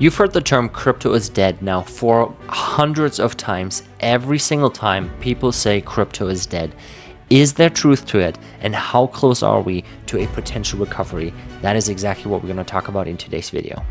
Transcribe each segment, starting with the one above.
You've heard the term crypto is dead now for hundreds of times. Every single time people say crypto is dead. Is there truth to it? And how close are we to a potential recovery? That is exactly what we're going to talk about in today's video.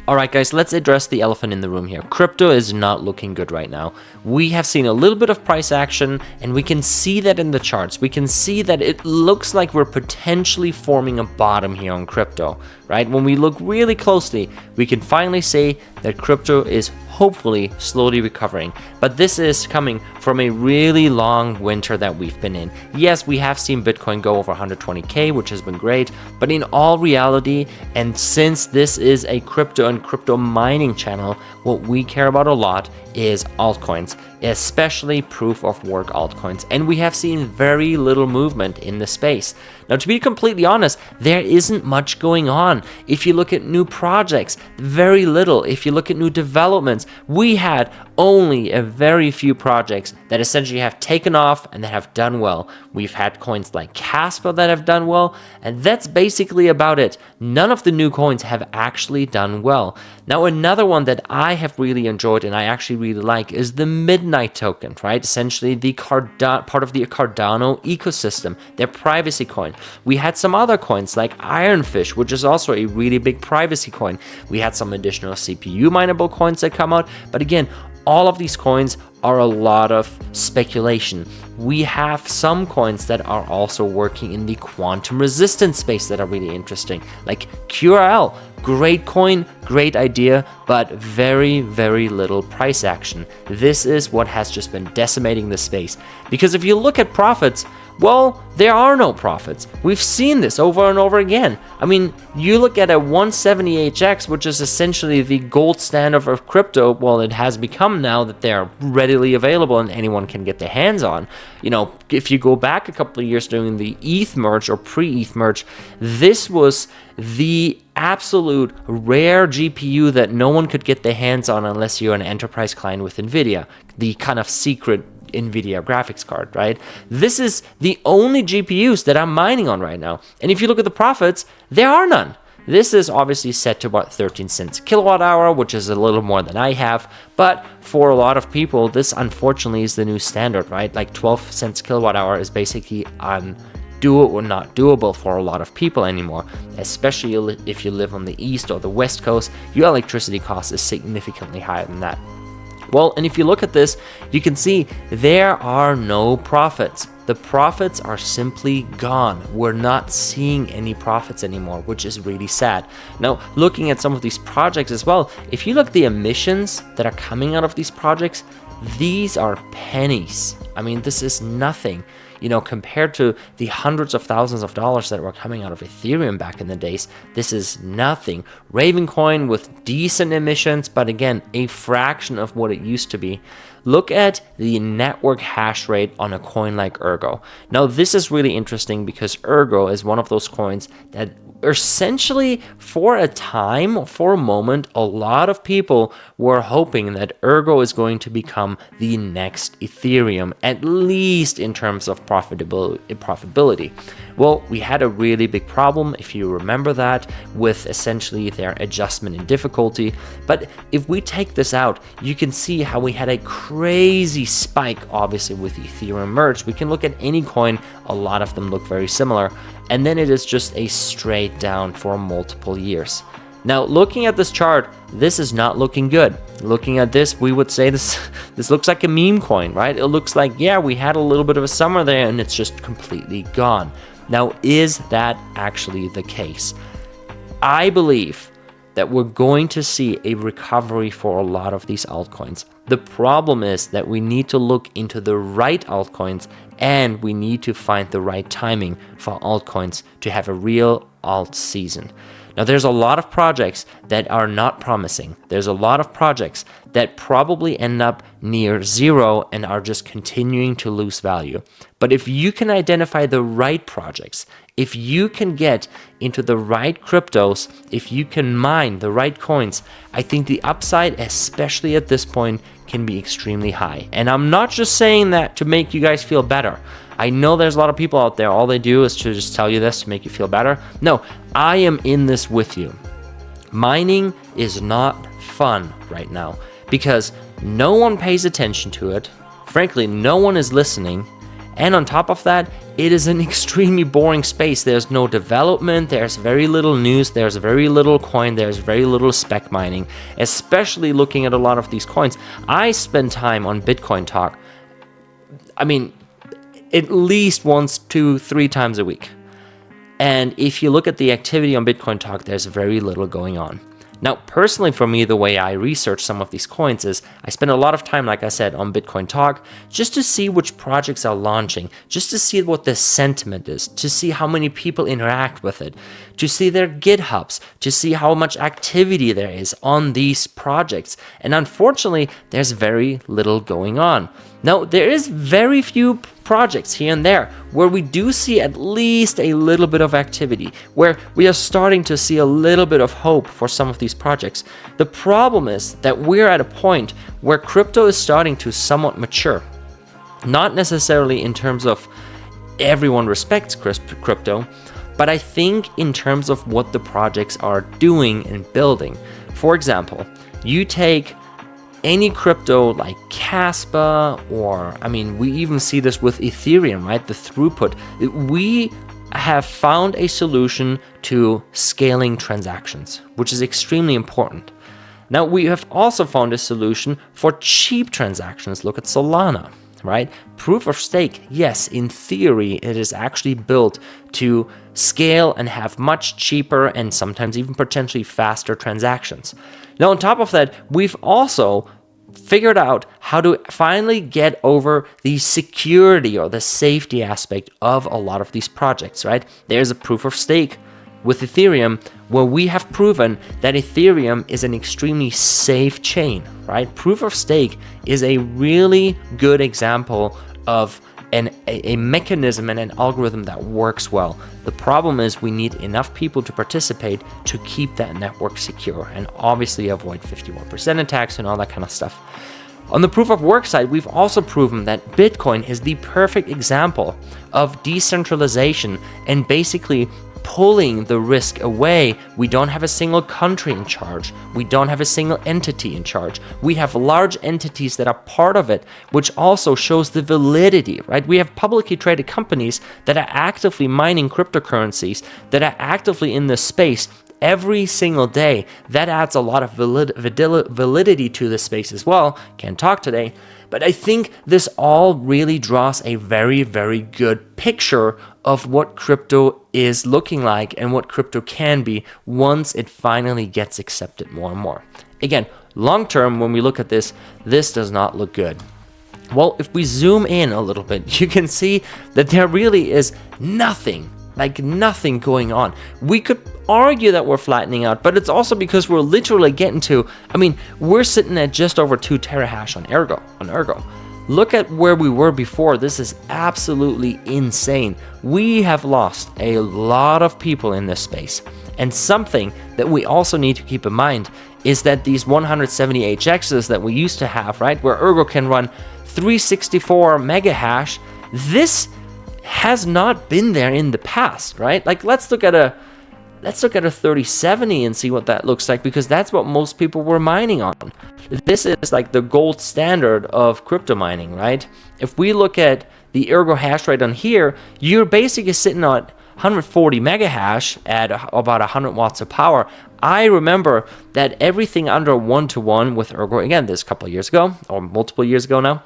Alright guys, let's address the elephant in the room here. Crypto is not looking good right now. We have seen a little bit of price action, and we can see that in the charts. We can see that it looks like we're potentially forming a bottom here on crypto, right? When we look really closely, we can finally say that crypto is hopefully slowly recovering. But this is coming from a really long winter that we've been in. Yes, we have seen Bitcoin go over 120K, which has been great, but in all reality, and since this is a crypto and crypto mining channel, what we care about a lot is altcoins, especially proof of work altcoins, and we have seen very little movement in the space. Now, to be completely honest, there isn't much going on. If you look at new projects, very little. If you look at new developments, we had only a very few projects that essentially have taken off and that have done well. We've had coins like Casper that have done well, and that's basically about it. None of the new coins have actually done well. Now, another one that I have really enjoyed and I actually really like is the Midnight token, right? Essentially the part of the Cardano ecosystem, their privacy coin. We had some other coins like Ironfish, which is also a really big privacy coin. We had some additional CPU mineable coins that come out, but again, all of these coins are a lot of speculation. We have some coins that are also working in the quantum resistance space that are really interesting, like QRL. Great coin, great idea, but very, very little price action. This is what has just been decimating the space. Because if you look at profits, well, there are no profits. We've seen this over and over again. I mean, you look at a 170HX, which is essentially the gold standard of crypto. Well, it has become now that they're readily available and anyone can get their hands on. You know, if you go back a couple of years during the ETH merge or pre-ETH merge, this was the absolute rare GPU that no one could get their hands on unless you're an enterprise client with NVIDIA, the kind of secret NVIDIA graphics card, right? This is the only GPUs that I'm mining on right now. And if you look at the profits, there are none. This is obviously set to about 13 cents a kilowatt hour, which is a little more than I have. But for a lot of people, this unfortunately is the new standard, right? Like 12 cents kilowatt hour is basically not doable for a lot of people anymore, especially if you live on the east or the west coast. Your electricity cost is significantly higher than that. Well, and if you look at this, you can see there are no profits. The profits are simply gone. We're not seeing any profits anymore, which is really sad. Now, looking at some of these projects as well, if you look at the emissions that are coming out of these projects, these are pennies. I mean, this is nothing. You know, compared to the hundreds of thousands of dollars that were coming out of Ethereum back in the days, this is nothing. Ravencoin with decent emissions, but again, a fraction of what it used to be. Look at the network hash rate on a coin like Ergo. Now, this is really interesting because Ergo is one of those coins that essentially for a moment, a lot of people were hoping that Ergo is going to become the next Ethereum, at least in terms of profitability. Well, we had a really big problem, if you remember that, with essentially their adjustment in difficulty. But if we take this out, you can see how we had a crazy spike, obviously, with the Ethereum merge. We can look at any coin, a lot of them look very similar, and then it is just a straight down for multiple years. Now, looking at this chart, this is not looking good. Looking at this, we would say this looks like a meme coin, right? It looks like, yeah, we had a little bit of a summer there and it's just completely gone. Now, is that actually the case? I believe that we're going to see a recovery for a lot of these altcoins. The problem is that we need to look into the right altcoins and we need to find the right timing for altcoins to have a real alt season. Now, there's a lot of projects that are not promising. There's a lot of projects that probably end up near zero and are just continuing to lose value. But if you can identify the right projects, if you can get into the right cryptos, if you can mine the right coins, I think the upside, especially at this point, can be extremely high. And I'm not just saying that to make you guys feel better. I know there's a lot of people out there, all they do is to just tell you this to make you feel better. No, I am in this with you. Mining is not fun right now because no one pays attention to it. Frankly, no one is listening. And on top of that, it is an extremely boring space. There's no development, there's very little news, there's very little coin, there's very little spec mining, especially looking at a lot of these coins. I spend time on Bitcoin Talk, I mean, at least once, 2, 3 times a week. And if you look at the activity on Bitcoin Talk, there's very little going on. Now, personally for me, the way I research some of these coins is I spend a lot of time, like I said, on Bitcoin Talk, just to see which projects are launching, just to see what the sentiment is, to see how many people interact with it, to see their GitHubs, to see how much activity there is on these projects. And unfortunately, there's very little going on. Now, there is very few projects here and there where we do see at least a little bit of activity, where we are starting to see a little bit of hope for some of these projects. The problem is that we're at a point where crypto is starting to somewhat mature. Not necessarily in terms of everyone respects crypto, but I think in terms of what the projects are doing and building. For example, you take any crypto like Caspa, or I mean, we even see this with Ethereum, right? The throughput. We have found a solution to scaling transactions, which is extremely important. Now, we have also found a solution for cheap transactions. Look at Solana, right? Proof of stake, yes, in theory, it is actually built to scale and have much cheaper and sometimes even potentially faster transactions. Now, on top of that, we've also figured out how to finally get over the security or the safety aspect of a lot of these projects, right? There's a proof of stake with Ethereum where we have proven that Ethereum is an extremely safe chain, right? Proof of stake is a really good example of a mechanism and an algorithm that works well. The problem is we need enough people to participate to keep that network secure and obviously avoid 51% attacks and all that kind of stuff. On the proof of work side, we've also proven that Bitcoin is the perfect example of decentralization and basically pulling the risk away. We don't have a single country in charge. We don't have a single entity in charge. We have large entities that are part of it, which also shows the validity, right? We have publicly traded companies that are actively mining cryptocurrencies, that are actively in this space every single day. That adds a lot of validity to the space as well. Can't talk today. But I think this all really draws a very, very good picture of what crypto is looking like and what crypto can be once it finally gets accepted more and more. Again, long term, when we look at this, this does not look good. Well, if we zoom in a little bit, you can see that there really is nothing going on. We could argue that we're flattening out, but it's also because we're literally getting to, we're sitting at just over 2 terahash on Ergo. Look at where we were before. This is absolutely insane. We have lost a lot of people in this space. And something that we also need to keep in mind is that these 170 HXs that we used to have, right, where Ergo can run 364 mega hash, this has not been there in the past, right? Like, let's look at a 3070 and see what that looks like, because that's what most people were mining on. This is like the gold standard of crypto mining, right? If we look at the Ergo hash rate on here, you're basically sitting at 140 mega hash at about 100 watts of power. I remember that everything under 1-to-1 with Ergo, again, this a couple of years ago, or multiple years ago now,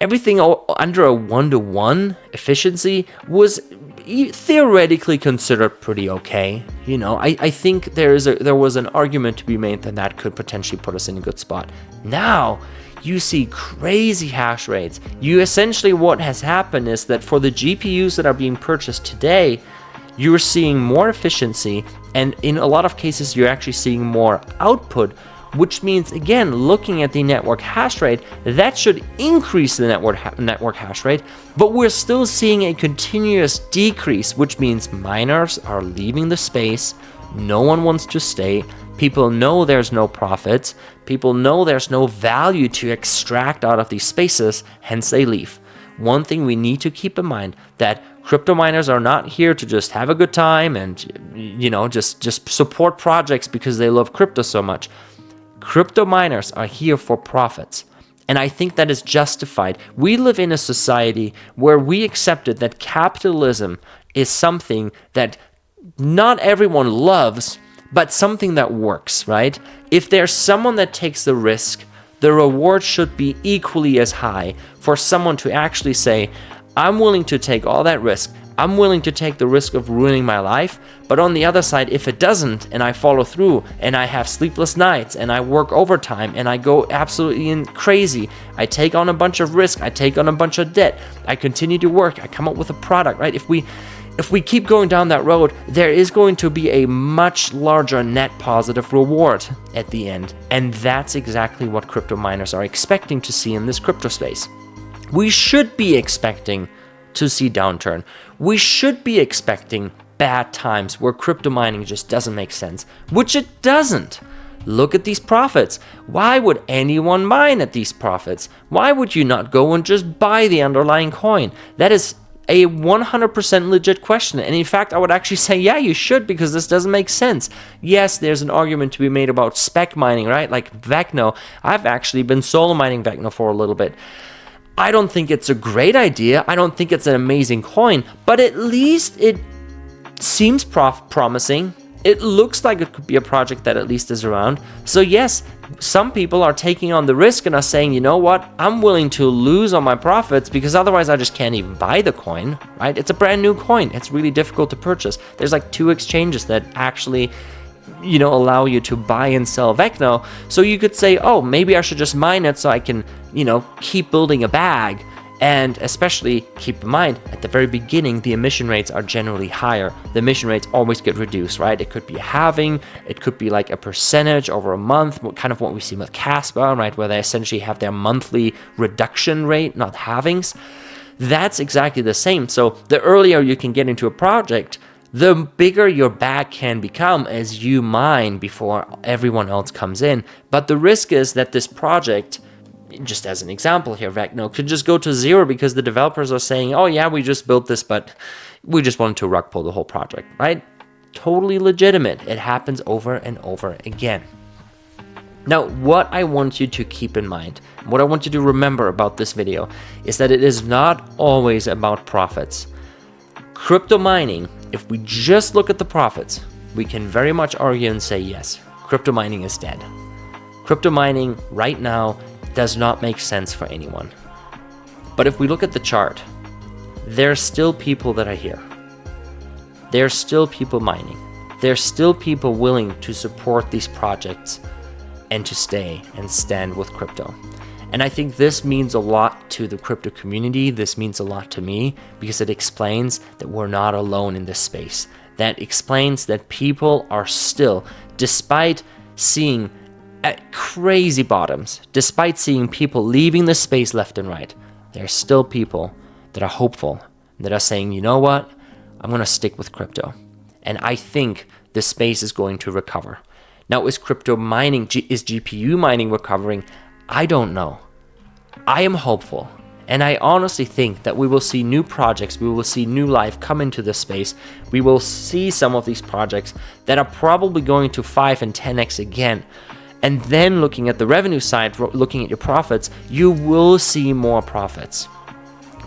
everything under a 1-to-1 efficiency was theoretically considered pretty okay. You know, I think there was an argument to be made that could potentially put us in a good spot. Now, you see crazy hash rates. Essentially what has happened is that for the GPUs that are being purchased today, you're seeing more efficiency, and in a lot of cases, you're actually seeing more output, which means, again, looking at the network hash rate, that should increase the network hash rate, but we're still seeing a continuous decrease, which means miners are leaving the space. No one wants to stay. People know there's no profits. People know there's no value to extract out of these spaces, hence they leave. one thing we need to keep in mind, that crypto miners are not here to just have a good time and, just support projects because they love crypto so much. Crypto miners are here for profits. And I think that is justified. We live in a society where we accepted that capitalism is something that not everyone loves, but something that works, right? If there's someone that takes the risk, the reward should be equally as high for someone to actually say, I'm willing to take all that risk. I'm willing to take the risk of ruining my life. But on the other side, if it doesn't, and I follow through, and I have sleepless nights, and I work overtime, and I go absolutely crazy, I take on a bunch of risk, I take on a bunch of debt, I continue to work, I come up with a product, right? If we keep going down that road, there is going to be a much larger net positive reward at the end. And that's exactly what crypto miners are expecting to see in this crypto space. We should be expecting to see downturn. We should be expecting bad times where crypto mining just doesn't make sense, which it doesn't. Look at these profits. Why would anyone mine at these profits? Why would you not go and just buy the underlying coin? That is a 100% legit question. And in fact, I would actually say, yeah, you should, because this doesn't make sense. Yes, there's an argument to be made about spec mining, right? Like Vecno. I've actually been solo mining Vecno for a little bit. I don't think it's a great idea. I don't think it's an amazing coin, but at least it seems promising. It looks like it could be a project that at least is around. So yes, some people are taking on the risk and are saying, you know what, I'm willing to lose on my profits because otherwise I just can't even buy the coin, right? It's a brand new coin. It's really difficult to purchase. There's like 2 exchanges that actually, allow you to buy and sell Vecno. So you could say, oh, maybe I should just mine it so I can, keep building a bag. And especially keep in mind, at the very beginning, the emission rates are generally higher. The emission rates always get reduced, right? It could be a halving, it could be like a percentage over a month, kind of what we see with Casper, right? Where they essentially have their monthly reduction rate, not halvings. That's exactly the same. So the earlier you can get into a project, the bigger your bag can become as you mine before everyone else comes in. But the risk is that this project, just as an example here, Vecno could just go to zero because the developers are saying, oh yeah, we just built this, but we just wanted to rug pull the whole project, right? Totally legitimate. It happens over and over again. Now, what I want you to keep in mind, what I want you to remember about this video is that it is not always about profits. Crypto mining, if we just look at the profits, we can very much argue and say, yes, crypto mining is dead. Crypto mining right now does not make sense for anyone. But if we look at the chart, there are still people that are here. There are still people mining. There are still people willing to support these projects and to stay and stand with crypto. And I think this means a lot to the crypto community. This means a lot to me because it explains that we're not alone in this space. That explains that people are still, despite seeing at crazy bottoms, despite seeing people leaving the space left and right, there are still people that are hopeful, that are saying, you know what, I'm going to stick with crypto. And I think the space is going to recover. Now, is crypto mining, is GPU mining recovering? I don't know. I am hopeful. And I honestly think that we will see new projects, we will see new life come into this space. We will see some of these projects that are probably going to 5 and 10x again. And then looking at the revenue side, looking at your profits, you will see more profits.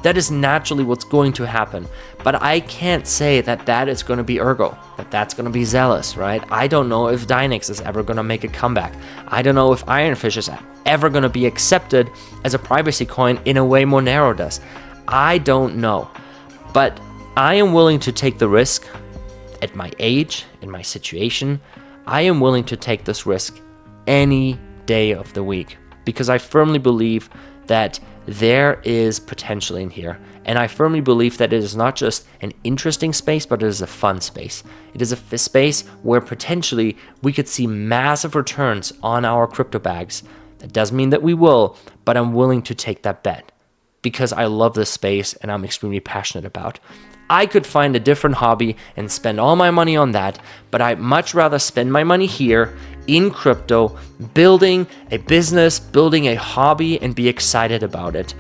That is naturally what's going to happen. But I can't say that that is going to be Ergo, that that's going to be Zealous, right? I don't know if Dynex is ever going to make a comeback. I don't know if Ironfish is ever going to be accepted as a privacy coin in a way Monero does. I don't know. But I am willing to take the risk at my age, in my situation. I am willing to take this risk any day of the week because I firmly believe that there is potential in here. And I firmly believe that it is not just an interesting space, but it is a fun space. It is a space where potentially we could see massive returns on our crypto bags. That doesn't mean that we will, but I'm willing to take that bet because I love this space and I'm extremely passionate about. I could find a different hobby and spend all my money on that, but I'd much rather spend my money here in crypto, building a business, building a hobby, and be excited about it.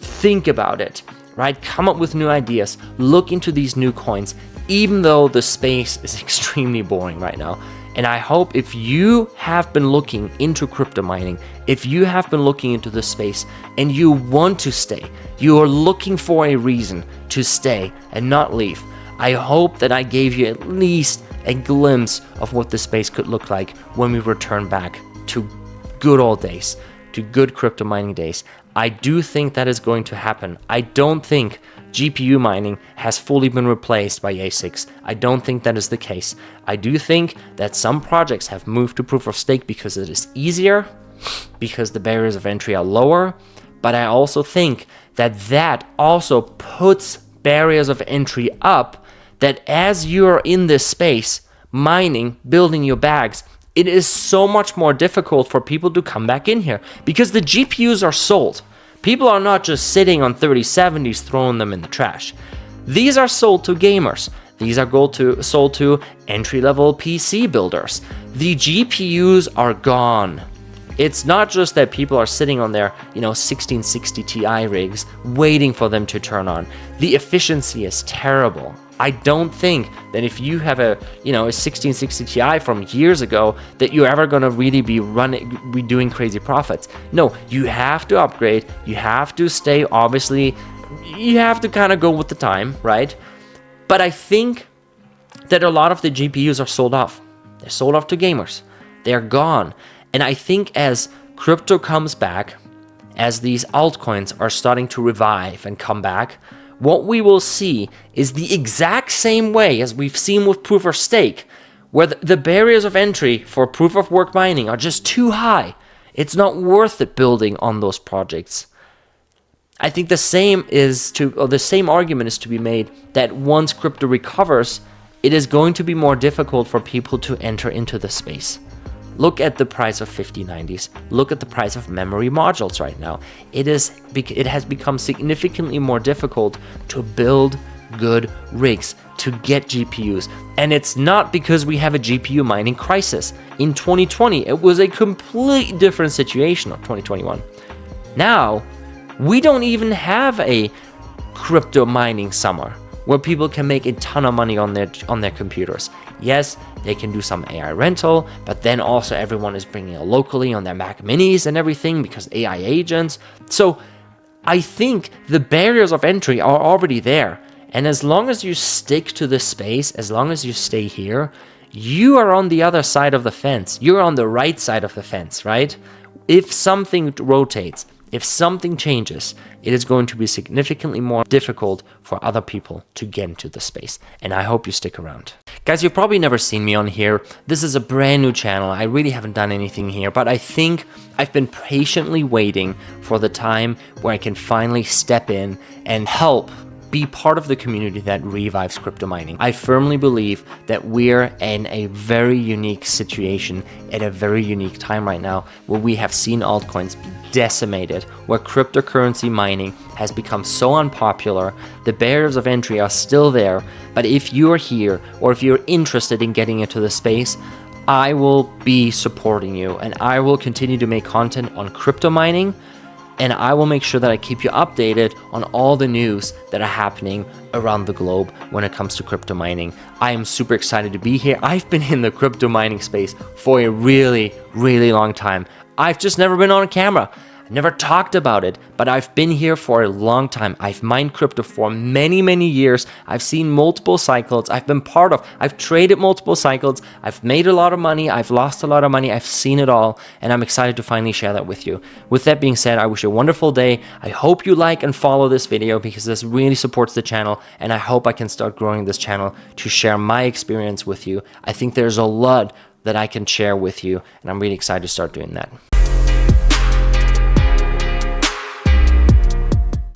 think about it, right? Come up with new ideas, look into these new coins, even though the space is extremely boring right now. And I hope if you have been looking into crypto mining, if you have been looking into the space and you want to stay, you are looking for a reason to stay and not leave, I hope that I gave you at least a glimpse of what the space could look like when we return back to good old days, to good crypto mining days. I do think that is going to happen. I don't think GPU mining has fully been replaced by ASICs. I don't think that is the case. I do think that some projects have moved to proof of stake because it is easier, because the barriers of entry are lower, but I also think that that also puts barriers of entry up, that as you are in this space, mining, building your bags, it is so much more difficult for people to come back in here because the GPUs are sold. People are not just sitting on 3070s throwing them in the trash. These are sold to gamers. These are sold to entry-level PC builders. The GPUs are gone. It's not just that people are sitting on their, 1660 Ti rigs waiting for them to turn on. The efficiency is terrible. I don't think that if you have a 1660 Ti from years ago that you're ever gonna really be doing crazy profits. No, you have to upgrade. You have to stay. Obviously, you have to kind of go with the time, right? But I think that a lot of the GPUs are sold off. They're sold off to gamers. They're gone. And I think as crypto comes back, as these altcoins are starting to revive and come back, what we will see is the exact same way as we've seen with proof of stake, where the barriers of entry for proof of work mining are just too high. It's not worth it building on those projects. I think the same argument is to be made that once crypto recovers, it is going to be more difficult for people to enter into the space. Look at the price of 5090s. Look at the price of memory modules right now. It has become significantly more difficult to build good rigs, to get GPUs. And it's not because we have a GPU mining crisis. In 2020, it was a completely different situation, or 2021. Now, we don't even have a crypto mining summer where people can make a ton of money on their computers. Yes, they can do some AI rental, but then also everyone is bringing it locally on their Mac Minis and everything because AI agents. So I think the barriers of entry are already there. And as long as you stick to this space, as long as you stay here, you are on the other side of the fence. You're on the right side of the fence, right? If something rotates, if something changes, it is going to be significantly more difficult for other people to get into the space. And I hope you stick around. Guys, you've probably never seen me on here. This is a brand new channel. I really haven't done anything here, but I think I've been patiently waiting for the time where I can finally step in and help be part of the community that revives crypto mining. I firmly believe that we're in a very unique situation at a very unique time right now where we have seen altcoins be decimated, where cryptocurrency mining has become so unpopular. The barriers of entry are still there, but if you're here or if you're interested in getting into the space, I will be supporting you and I will continue to make content on crypto mining. And I will make sure that I keep you updated on all the news that are happening around the globe when it comes to crypto mining. I am super excited to be here. I've been in the crypto mining space for a really, really long time. I've just never been on camera. Never talked about it, but I've been here for a long time. I've mined crypto for many, many years. I've seen multiple cycles. I've traded multiple cycles. I've made a lot of money. I've lost a lot of money. I've seen it all, and I'm excited to finally share that with you. With that being said, I wish you a wonderful day. I hope you like and follow this video because this really supports the channel, and I hope I can start growing this channel to share my experience with you. I think there's a lot that I can share with you, and I'm really excited to start doing that.